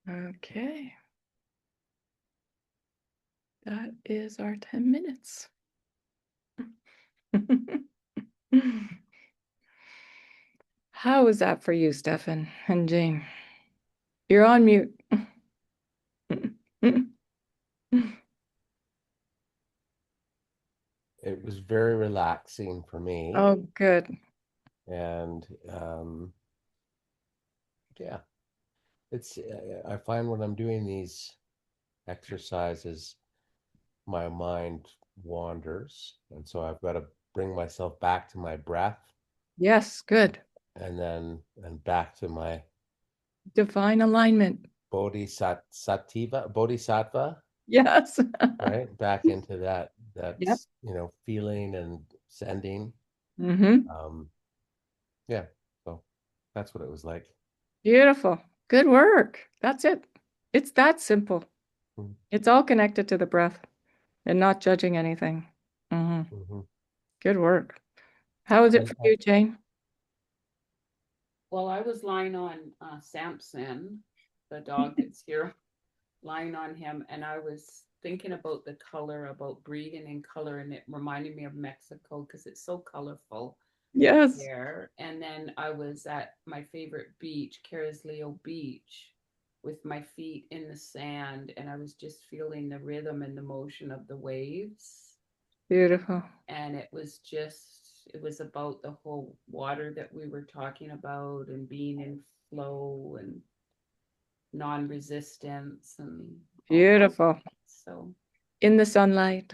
Okay. That is our 10 minutes. How was that for you, Stefan and Jane? You're on mute. It was very relaxing for me. Oh, good. And yeah, it's I find when I'm doing these exercises, my mind wanders, and so I've got to bring myself back to my breath, Yes, good. and back to my Divine alignment. bodhisattva, Yes. right? Back into that Yep. feeling and sending. Mm-hmm. Yeah, so that's what it was like. Beautiful. Good work. That's it. It's that simple. Mhm. It's all connected to the breath and not judging anything. Mhm. Good work. How is it for you, Jane? Well, I was lying on Samson, the dog that's here, lying on him, and I was thinking about the color, about breathing in color, and it reminded me of Mexico because it's so colorful Yes. there. And then I was at my favorite beach, Carrisleo Beach, with my feet in the sand, and I was just feeling the rhythm and the motion of the waves. Beautiful. And it was about the whole water that we were talking about and being in flow and non-resistance and Beautiful. so In the sunlight.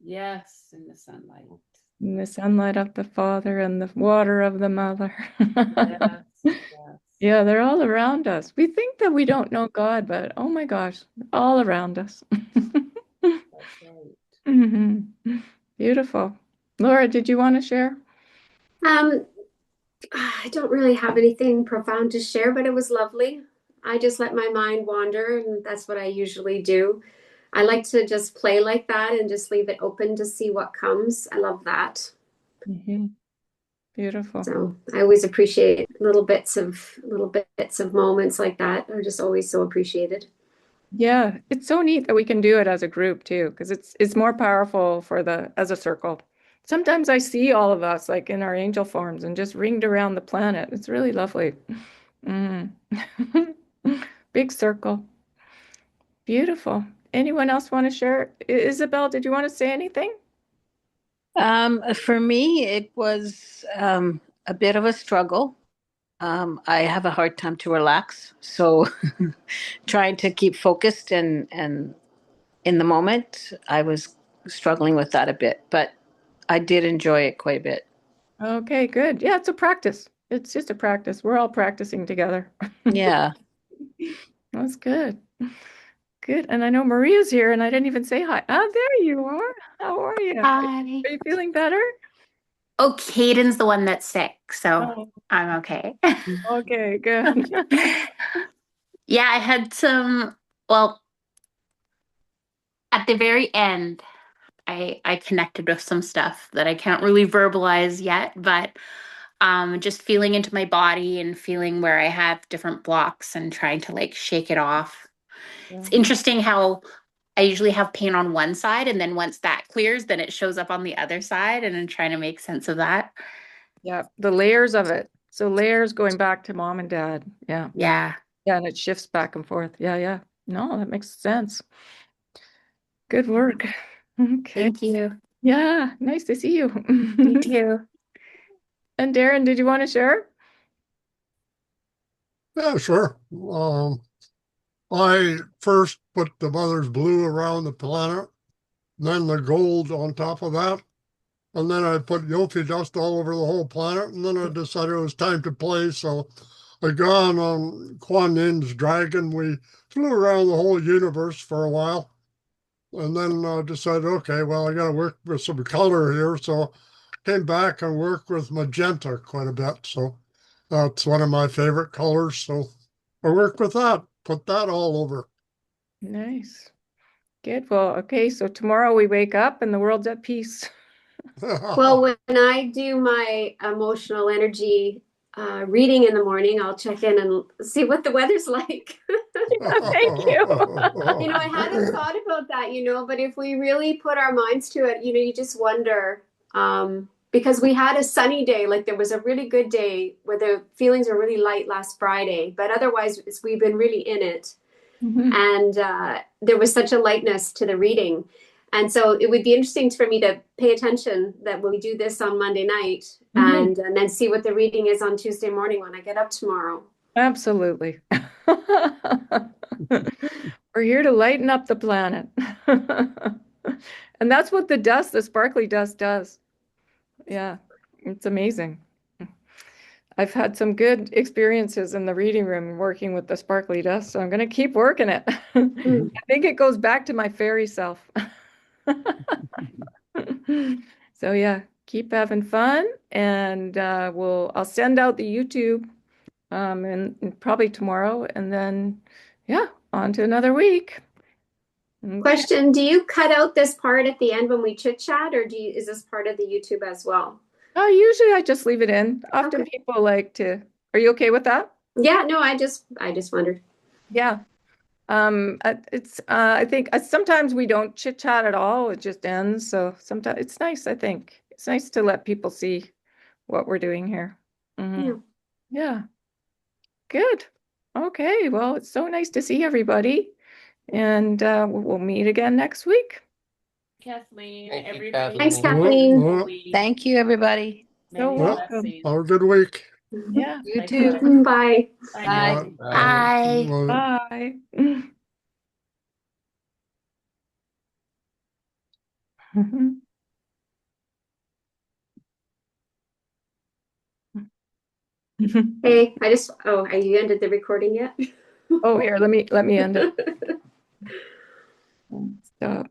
yes, in the sunlight. In the sunlight of the Father and the water of the Mother. Yes, yes. Yeah, they're all around us. We think that we don't know God, but oh my gosh, all around us. That's right. Beautiful. Laura, did you want to share? I don't really have anything profound to share, but it was lovely. I just let my mind wander, and that's what I usually do. I like to just play like that and just leave it open to see what comes. I love that. Beautiful. So I always appreciate little bits of moments like that. Are just always so appreciated. Yeah, it's so neat that we can do it as a group too, because it's more powerful for as a circle. Sometimes I see all of us like in our angel forms and just ringed around the planet. It's really lovely. Big circle. Beautiful. Anyone else want to share? Isabel, did you want to say anything? For me, it was a bit of a struggle. I have a hard time to relax, so trying to keep focused and in the moment, I was struggling with that a bit, but I did enjoy it quite a bit. Okay, good. Yeah, it's a practice. It's just a practice. We're all practicing together. Yeah. That's good. Good. And I know Maria's here and I didn't even say hi. Ah, there you are. How are you? Hi. Are you feeling better? Oh, Caden's the one that's sick, so Oh, I'm okay. okay, good. Yeah, I had well, at the very end, I connected with some stuff that I can't really verbalize yet, but just feeling into my body and feeling where I have different blocks and trying to like shake it off. It's interesting how I usually have pain on one side, and then once that clears, then it shows up on the other side, and I'm trying to make sense of that. Yeah, the layers of it. So layers going back to mom and dad. Yeah. Yeah. Yeah, and it shifts back and forth. Yeah, yeah. No, that makes sense. Good work. Okay. Thank you. Yeah, nice to see you. You too. And Darren, did you want to share? Yeah, sure. I first put the mother's blue around the planet, then the gold on top of that, and then I put Yofi dust all over the whole planet, and then I decided it was time to play, so I gone on Kuan Yin's dragon. We flew around the whole universe for a while, and then decided, okay, well, I got to work with some color here, so came back and worked with magenta quite a bit. So that's one of my favorite colors. So I work with that, put that all over. Nice. Good. Well, okay, so tomorrow we wake up and the world's at peace. Well, when I do my emotional energy reading in the morning, I'll check in and see what the weather's like. Thank you. I hadn't thought about that, but if we really put our minds to it, you just wonder, because we had a sunny day, like there was a really good day where the feelings were really light last Friday, but otherwise we've been really in it. Mhm. And there was such a lightness to the reading. And so it would be interesting for me to pay attention that when we do this on Monday night Mhm. and then see what the reading is on Tuesday morning when I get up tomorrow. Absolutely. We're here to lighten up the planet. And that's what the sparkly dust does. Yeah, it's amazing. I've had some good experiences in the reading room working with the sparkly dust, so I'm going to keep working it. I think it goes back to my fairy self. So yeah, keep having fun, and I'll send out the YouTube and probably tomorrow, and then yeah, on to another week. Okay. Question, do you cut out this part at the end when we chit chat, or is this part of the YouTube as well? Usually I just leave it in. Often Okay. people like to. Are you okay with that? Yeah, no, I just wondered. Yeah. I think sometimes we don't chit chat at all. It just ends. So sometimes it's nice, I think. It's nice to let people see what we're doing here. Mhm. Yeah. Good. Okay. Well, it's so nice to see everybody. And we'll meet again next week. Kathleen, Thank you, everybody. Thanks, Kathleen. Kathleen. Thank you, everybody. So Many welcome. blessings. Have a good week. Yeah. You Likewise. too. Bye. Bye Bye. now. Bye. Bye. Hey, are you ended the recording yet? Oh, here, let me end it. Stop.